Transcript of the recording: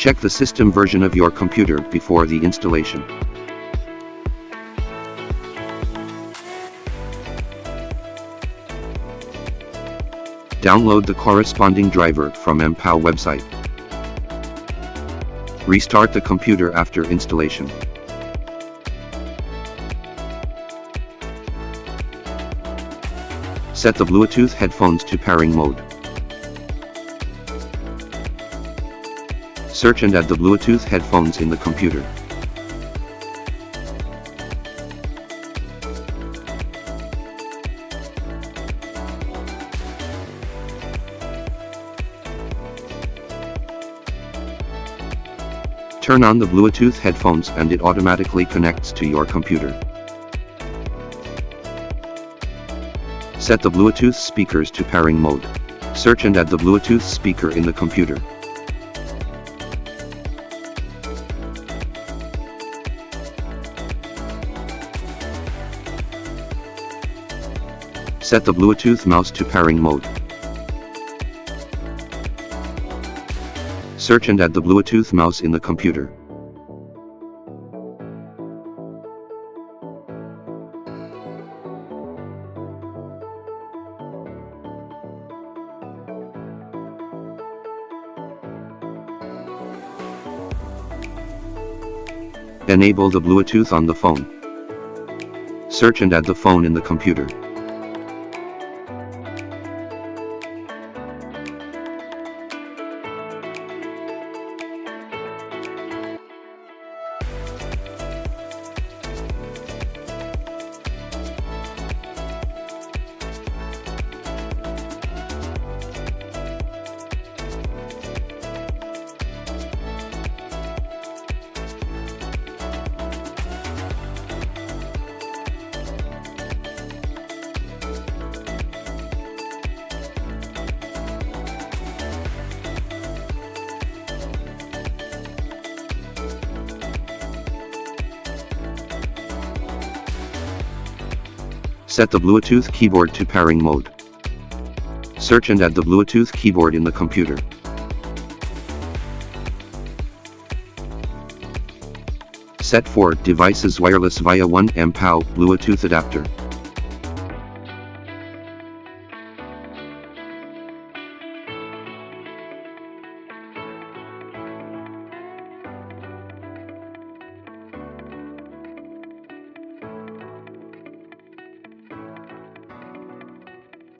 Check the system version of your computer before the installation. Download the corresponding driver from MPOW website. Restart the computer after installation. Set the Bluetooth headphones to pairing mode. Search and add the Bluetooth headphones in the computer. Turn on the Bluetooth headphones and it automatically connects to your computer. Set the Bluetooth speakers to pairing mode. Search and add the Bluetooth speaker in the computer. Set the Bluetooth mouse to pairing mode. Search and add the Bluetooth mouse in the computer. Enable the Bluetooth on the phone. Search and add the phone in the computer. Set the Bluetooth keyboard to pairing mode. Search and add the Bluetooth keyboard in the computer. Set for devices wireless via one MPOW Bluetooth adapter.